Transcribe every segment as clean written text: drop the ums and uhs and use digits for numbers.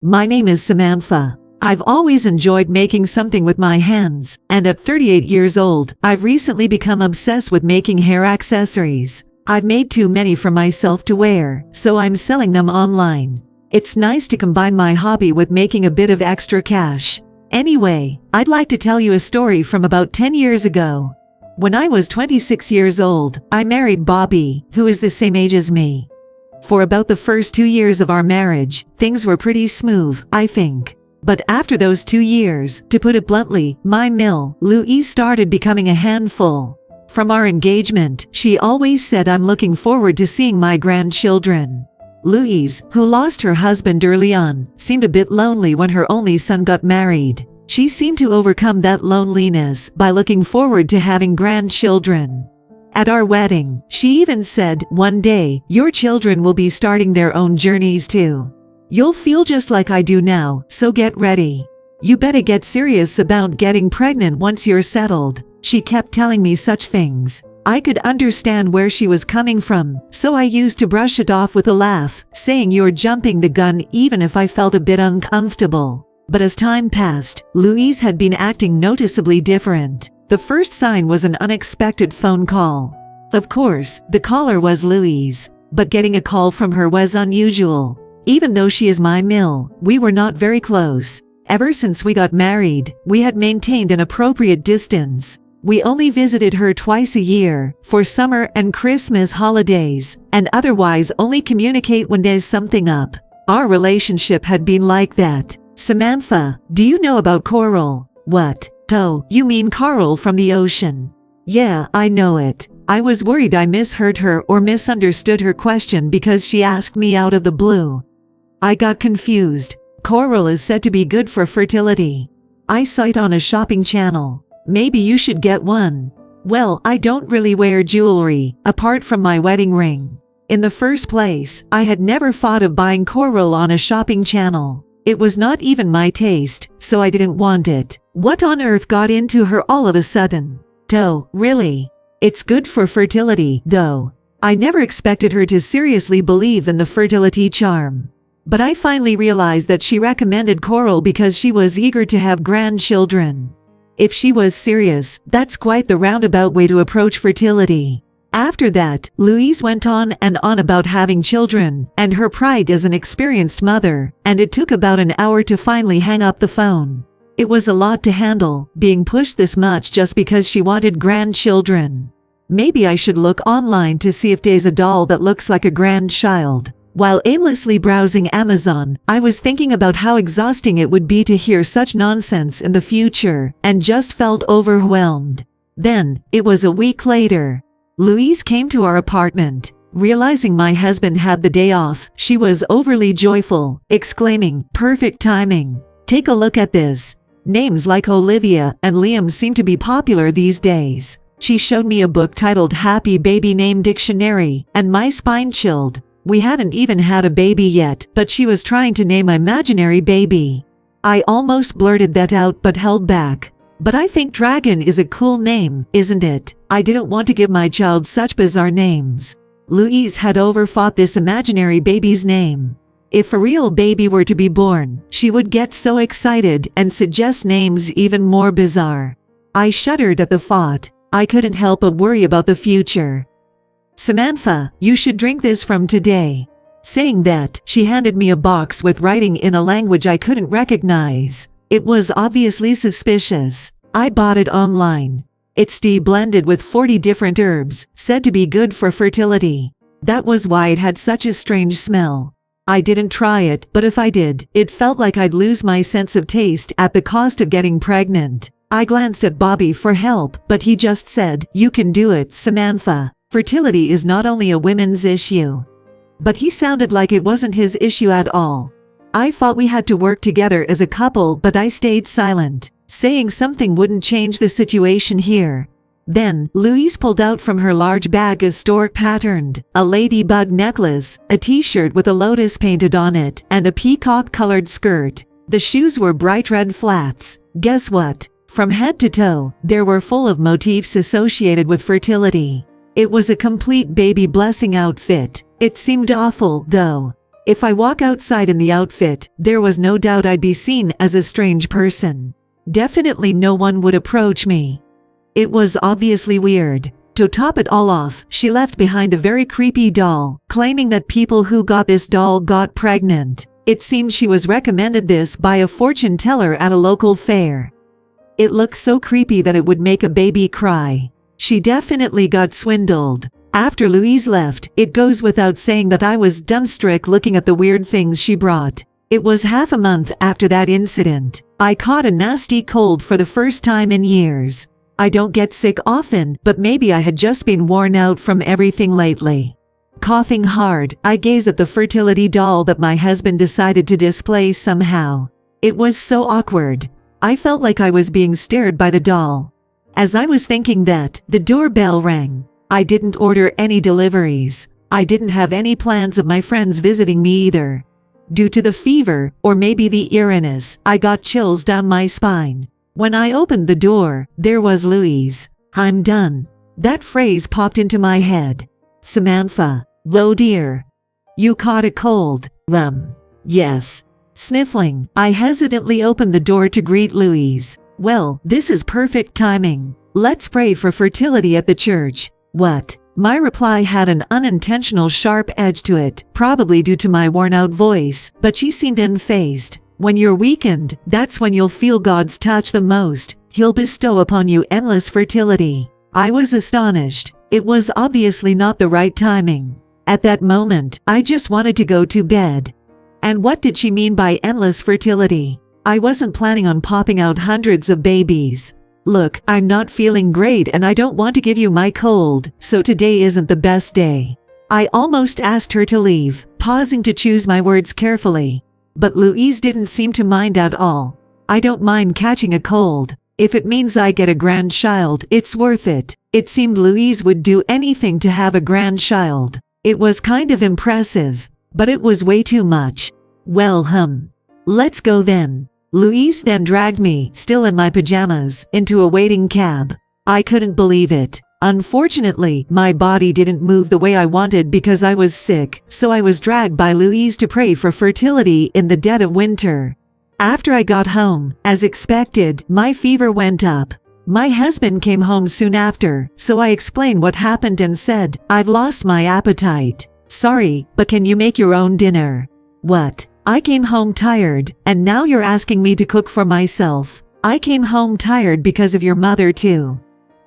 My name is Samantha. I've always enjoyed making something with my hands, and at 38 years old, I've recently become obsessed with making hair accessories. I've made too many for myself to wear, so I'm selling them online. It's nice to combine my hobby with making a bit of extra cash. Anyway, I'd like to tell you a story from about 10 years ago. When I was 26 years old, I married Bobby, who is the same age as me. For about the first 2 years of our marriage, things were pretty smooth, I think. But after those 2 years, to put it bluntly, my Louise started becoming a handful. From our engagement, she always said I'm looking forward to seeing my grandchildren. Louise, who lost her husband early on, seemed a bit lonely when her only son got married. She seemed to overcome that loneliness by looking forward to having grandchildren. At our wedding, she even said, "One day, your children will be starting their own journeys too. You'll feel just like I do now, so get ready. You better get serious about getting pregnant once you're settled." She kept telling me such things. I could understand where she was coming from, so I used to brush it off with a laugh, saying you're jumping the gun even if I felt a bit uncomfortable. But as time passed, Louise had been acting noticeably different. The first sign was an unexpected phone call. Of course, the caller was Louise, but getting a call from her was unusual. Even though she is my we were not very close. Ever since we got married, we had maintained an appropriate distance. We only visited her twice a year, for summer and Christmas holidays, and otherwise only communicate when there's something up. Our relationship had been like that. "Samantha, do you know about coral?" "What? Oh, you mean coral from the ocean?" "Yeah, I know it." I was worried I misheard her or misunderstood her question because she asked me out of the blue. I got confused. Coral is said to be good for fertility. I saw it on a shopping channel. Maybe you should get one. Well, I don't really wear jewelry, apart from my wedding ring. In the first place, I had never thought of buying coral on a shopping channel. It was not even my taste, so I didn't want it. What on earth got into her all of a sudden? Oh, really? It's good for fertility, though. I never expected her to seriously believe in the fertility charm. But I finally realized that she recommended coral because she was eager to have grandchildren. If she was serious, that's quite the roundabout way to approach fertility. After that, Louise went on and on about having children, and her pride as an experienced mother, and it took about an hour to finally hang up the phone. It was a lot to handle, being pushed this much just because she wanted grandchildren. Maybe I should look online to see if there's a doll that looks like a grandchild. While aimlessly browsing Amazon, I was thinking about how exhausting it would be to hear such nonsense in the future, and just felt overwhelmed. Then, it was a week later. Louise came to our apartment. Realizing my husband had the day off, she was overly joyful, exclaiming, "Perfect timing. Take a look at this." Names like Olivia and Liam seem to be popular these days. She showed me a book titled Happy Baby Name Dictionary, and my spine chilled. We hadn't even had a baby yet, but she was trying to name my imaginary baby. I almost blurted that out but held back. "But I think Dragon is a cool name, isn't it?" I didn't want to give my child such bizarre names. Louise had overthought this imaginary baby's name. If a real baby were to be born, she would get so excited and suggest names even more bizarre. I shuddered at the thought. I couldn't help but worry about the future. "Samantha, you should drink this from today." Saying that, she handed me a box with writing in a language I couldn't recognize. It was obviously suspicious. I bought it online. It's tea blended with 40 different herbs, said to be good for fertility. That was why it had such a strange smell. I didn't try it, but if I did, it felt like I'd lose my sense of taste at the cost of getting pregnant. I glanced at Bobby for help, but he just said, "You can do it, Samantha. Fertility is not only a women's issue." But he sounded like it wasn't his issue at all. I thought we had to work together as a couple, but I stayed silent, saying something wouldn't change the situation here. Then, Louise pulled out from her large bag a stork-patterned, a ladybug necklace, a t-shirt with a lotus painted on it, and a peacock-colored skirt. The shoes were bright red flats. Guess what? From head to toe, they were full of motifs associated with fertility. It was a complete baby blessing outfit. It seemed awful, though. If I walk outside in the outfit, there was no doubt I'd be seen as a strange person. Definitely no one would approach me. It was obviously weird. To top it all off, she left behind a very creepy doll, claiming that people who got this doll got pregnant. It seemed she was recommended this by a fortune teller at a local fair. It looked so creepy that it would make a baby cry. She definitely got swindled. After Louise left, it goes without saying that I was dumbstruck looking at the weird things she brought. It was half a month after that incident. I caught a nasty cold for the first time in years. I don't get sick often, but maybe I had just been worn out from everything lately. Coughing hard, I gaze at the fertility doll that my husband decided to display somehow. It was so awkward. I felt like I was being stared by the doll. As I was thinking that, the doorbell rang. I didn't order any deliveries. I didn't have any plans of my friends visiting me either. Due to the fever, or maybe the eeriness, I got chills down my spine. When I opened the door, there was Louise. "I'm done." That phrase popped into my head. "Samantha, whoa dear. You caught a cold." Yes. Sniffling, I hesitantly opened the door to greet Louise. "Well, this is perfect timing. Let's pray for fertility at the church." "What?" My reply had an unintentional sharp edge to it, probably due to my worn-out voice, but she seemed unfazed. "When you're weakened, that's when you'll feel God's touch the most. He'll bestow upon you endless fertility." I was astonished. It was obviously not the right timing. At that moment, I just wanted to go to bed. And what did she mean by endless fertility? I wasn't planning on popping out hundreds of babies. "Look, I'm not feeling great and I don't want to give you my cold, so today isn't the best day." I almost asked her to leave, pausing to choose my words carefully. But Louise didn't seem to mind at all. "I don't mind catching a cold. If it means I get a grandchild, it's worth it." It seemed Louise would do anything to have a grandchild. It was kind of impressive, but it was way too much. "Well, let's go then." Louise then dragged me, still in my pajamas, into a waiting cab. I couldn't believe it. Unfortunately, my body didn't move the way I wanted because I was sick, so I was dragged by Louise to pray for fertility in the dead of winter. After I got home, as expected, my fever went up. My husband came home soon after, so I explained what happened and said, "I've lost my appetite. Sorry, but can you make your own dinner?" "What? I came home tired, and now you're asking me to cook for myself." "I came home tired because of your mother too."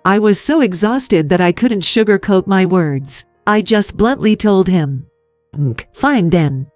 I was so exhausted that I couldn't sugarcoat my words. I just bluntly told him. Fine then."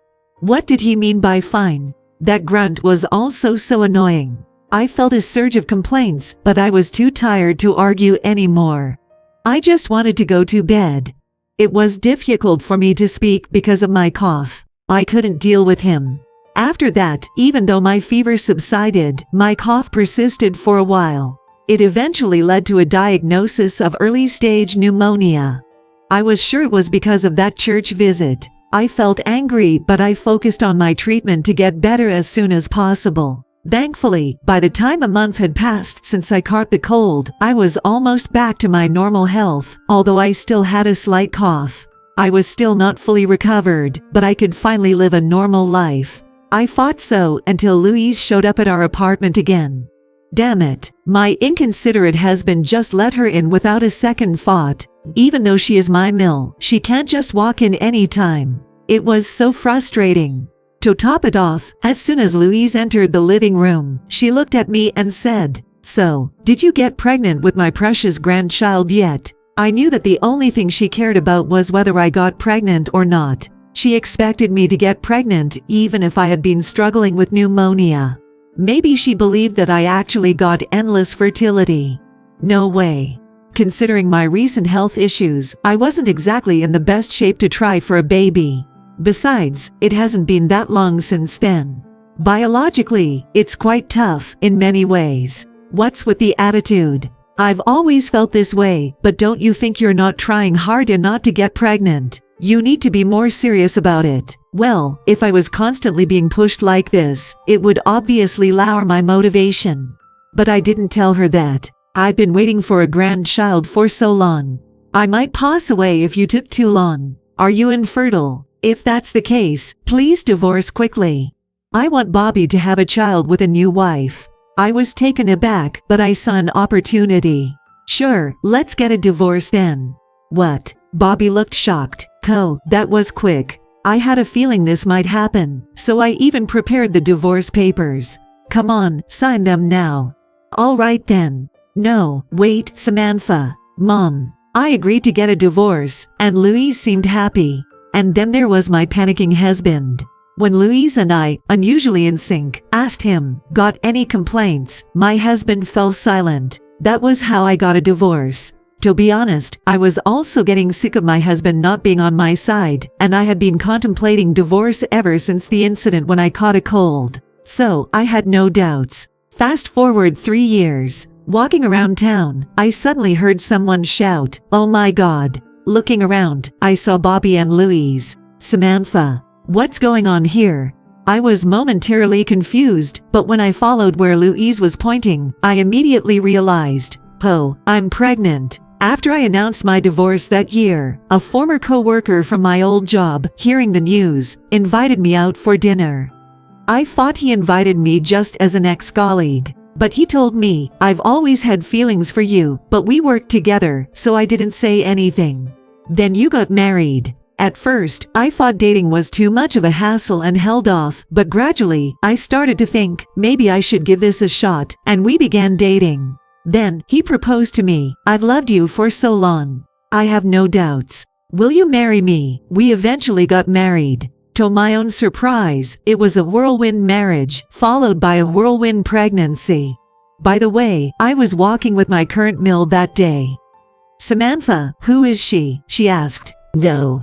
What did he mean by fine? That grunt was also so annoying. I felt a surge of complaints, but I was too tired to argue anymore. I just wanted to go to bed. It was difficult for me to speak because of my cough. I couldn't deal with him. After that, even though my fever subsided, my cough persisted for a while. It eventually led to a diagnosis of early-stage pneumonia. I was sure it was because of that church visit. I felt angry, but I focused on my treatment to get better as soon as possible. Thankfully, by the time a month had passed since I caught the cold, I was almost back to my normal health, although I still had a slight cough. I was still not fully recovered, but I could finally live a normal life. I thought so until Louise showed up at our apartment again. Damn it, my inconsiderate husband just let her in without a second thought. Even though she is my mill, she can't just walk in any time. It was so frustrating. To top it off, as soon as Louise entered the living room, she looked at me and said, "So, did you get pregnant with my precious grandchild yet?" I knew that the only thing she cared about was whether I got pregnant or not. She expected me to get pregnant even if I had been struggling with pneumonia. Maybe she believed that I actually got endless fertility. No way. Considering my recent health issues, I wasn't exactly in the best shape to try for a baby. Besides, it hasn't been that long since then. Biologically, it's quite tough in many ways. What's with the attitude? I've always felt this way, but don't you think you're not trying hard enough to get pregnant? You need to be more serious about it. Well, if I was constantly being pushed like this, it would obviously lower my motivation. But I didn't tell her that. I've been waiting for a grandchild for so long. I might pass away if you took too long. Are you infertile? If that's the case, please divorce quickly. I want Bobby to have a child with a new wife. I was taken aback, but I saw an opportunity. Sure, let's get a divorce then. What? Bobby looked shocked. Oh, that was quick. I had a feeling this might happen, so I even prepared the divorce papers. Come on, sign them now. All right then. No, wait, Samantha. Mom. I agreed to get a divorce, and Louise seemed happy. And then there was my panicking husband. When Louise and I, unusually in sync, asked him, "Got any complaints?" my husband fell silent. That was how I got a divorce. To be honest, I was also getting sick of my husband not being on my side, and I had been contemplating divorce ever since the incident when I caught a cold. So, I had no doubts. Fast forward 3 years. Walking around town, I suddenly heard someone shout, "Oh my God." Looking around, I saw Bobby and Louise. Samantha. What's going on here? I was momentarily confused, but when I followed where Louise was pointing, I immediately realized, oh, I'm pregnant. After I announced my divorce that year, a former co-worker from my old job, hearing the news, invited me out for dinner. I thought he invited me just as an ex-colleague, but he told me, "I've always had feelings for you, but we worked together, so I didn't say anything. Then you got married." At first, I thought dating was too much of a hassle and held off, but gradually, I started to think, maybe I should give this a shot, and we began dating. Then, he proposed to me. "I've loved you for so long. I have no doubts. Will you marry me?" We eventually got married. To my own surprise, it was a whirlwind marriage, followed by a whirlwind pregnancy. By the way, I was walking with my current mill that day. "Samantha, who is she?" she asked. "No.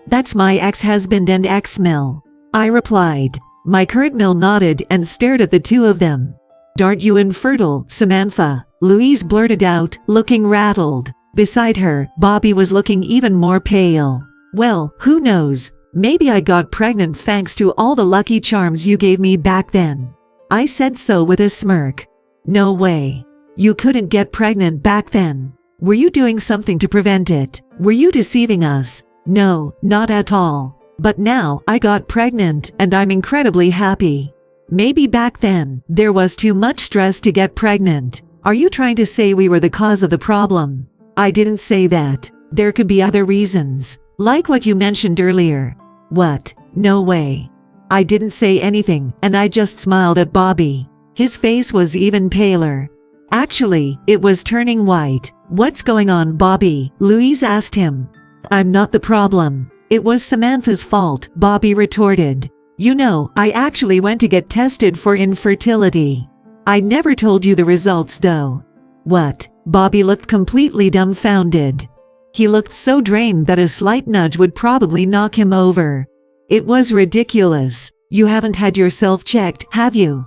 That's my ex-husband and ex-mill," I replied. My current mill nodded and stared at the two of them. "Aren't you infertile, Samantha?" Louise blurted out, looking rattled. Beside her, Bobby was looking even more pale. "Well, who knows? Maybe I got pregnant thanks to all the lucky charms you gave me back then." I said so with a smirk. "No way. You couldn't get pregnant back then. Were you doing something to prevent it? Were you deceiving us?" "No, not at all. But now, I got pregnant and I'm incredibly happy. Maybe back then, there was too much stress to get pregnant. Are you trying to say we were the cause of the problem?" "I didn't say that. There could be other reasons. Like what you mentioned earlier." "What? No way." I didn't say anything, and I just smiled at Bobby. His face was even paler. Actually, it was turning white. "What's going on, Bobby?" Louise asked him. "I'm not the problem. It was Samantha's fault," Bobby retorted. "You know, I actually went to get tested for infertility. I never told you the results though." "What?" Bobby looked completely dumbfounded. He looked so drained that a slight nudge would probably knock him over. "It was ridiculous. You haven't had yourself checked, have you?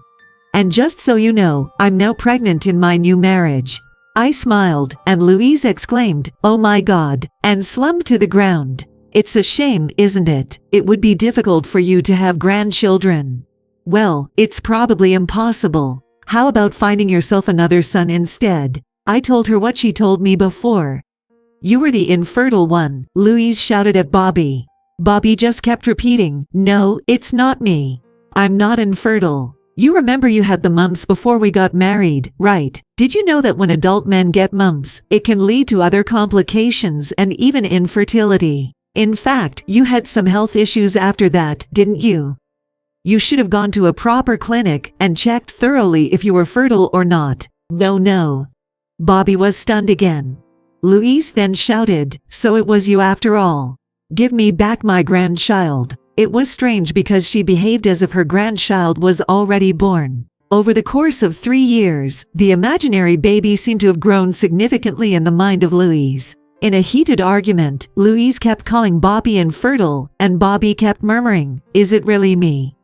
And just so you know, I'm now pregnant in my new marriage." I smiled, and Louise exclaimed, "Oh my God," and slumped to the ground. "It's a shame, isn't it? It would be difficult for you to have grandchildren." "Well, it's probably impossible. How about finding yourself another son instead?" I told her what she told me before. "You were the infertile one," Louise shouted at Bobby. Bobby just kept repeating, "No, it's not me. I'm not infertile. You remember you had the mumps before we got married, right? Did you know that when adult men get mumps, it can lead to other complications and even infertility? In fact, you had some health issues after that, didn't you? You should have gone to a proper clinic and checked thoroughly if you were fertile or not." No. Bobby was stunned again. Louise then shouted, "So it was you after all. Give me back my grandchild." It was strange because she behaved as if her grandchild was already born. Over the course of 3 years, the imaginary baby seemed to have grown significantly in the mind of Louise. In a heated argument, Louise kept calling Bobby infertile, and Bobby kept murmuring, "Is it really me?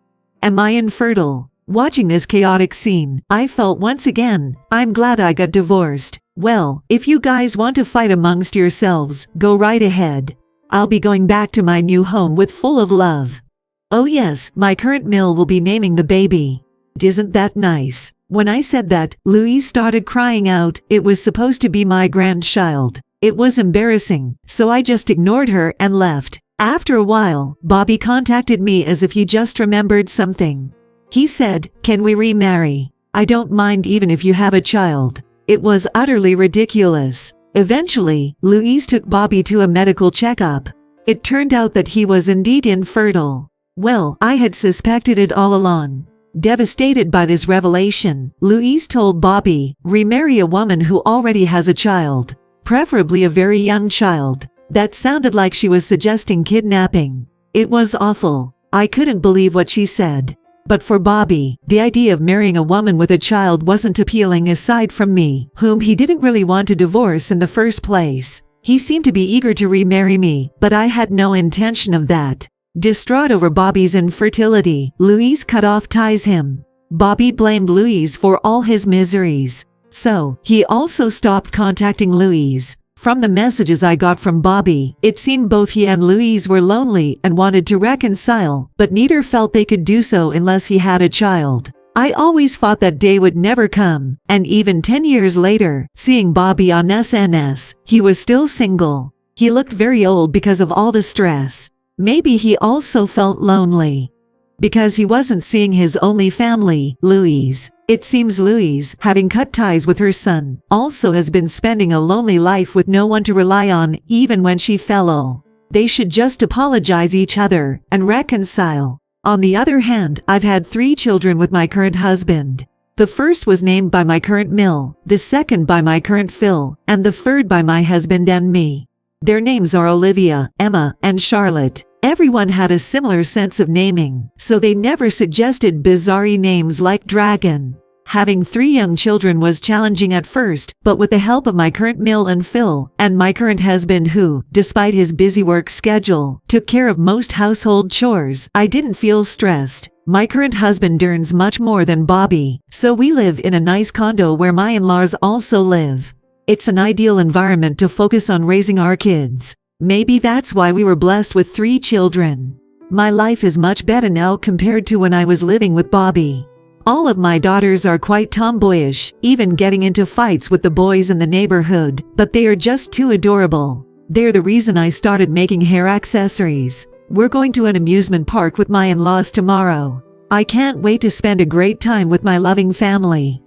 Am I infertile?" Watching this chaotic scene, I felt once again, I'm glad I got divorced. Well, if you guys want to fight amongst yourselves, go right ahead. I'll be going back to my new home with full of love. Oh yes, my current mill will be naming the baby. Isn't that nice? When I said that, Louise started crying out. It was supposed to be my grandchild. It was embarrassing, so I just ignored her and left. After a while, Bobby contacted me as if he just remembered something. He said, "Can we remarry? I don't mind even if you have a child." It was utterly ridiculous. Eventually, Louise took Bobby to a medical checkup. It turned out that he was indeed infertile. Well, I had suspected it all along. Devastated by this revelation, Louise told Bobby, "Remarry a woman who already has a child, preferably a very young child." That sounded like she was suggesting kidnapping. It was awful. I couldn't believe what she said. But for Bobby, the idea of marrying a woman with a child wasn't appealing aside from me, whom he didn't really want to divorce in the first place. He seemed to be eager to remarry me, but I had no intention of that. Distraught over Bobby's infertility, Louise cut off ties him. Bobby blamed Louise for all his miseries. So, he also stopped contacting Louise. From the messages I got from Bobby, it seemed both he and Louise were lonely and wanted to reconcile, but neither felt they could do so unless he had a child. I always thought that day would never come, and even 10 years later, seeing Bobby on SNS, he was still single. He looked very old because of all the stress. Maybe he also felt lonely because he wasn't seeing his only family, Louise. It seems Louise, having cut ties with her son, also has been spending a lonely life with no one to rely on even when she fell ill. They should just apologize each other and reconcile. On the other hand, I've had 3 children with my current husband. The first was named by my current mill, the second by my current Phil, and the third by my husband and me. Their names are Olivia, Emma, and Charlotte. Everyone had a similar sense of naming, so they never suggested bizarre names like Dragon. Having 3 young children was challenging at first, but with the help of my current mill and Phil, and my current husband who, despite his busy work schedule, took care of most household chores, I didn't feel stressed. My current husband earns much more than Bobby, so we live in a nice condo where my in-laws also live. It's an ideal environment to focus on raising our kids. Maybe that's why we were blessed with 3 children. My life is much better now compared to when I was living with Bobby. All of my daughters are quite tomboyish, even getting into fights with the boys in the neighborhood, but they are just too adorable. They're the reason I started making hair accessories. We're going to an amusement park with my in-laws tomorrow. I can't wait to spend a great time with my loving family.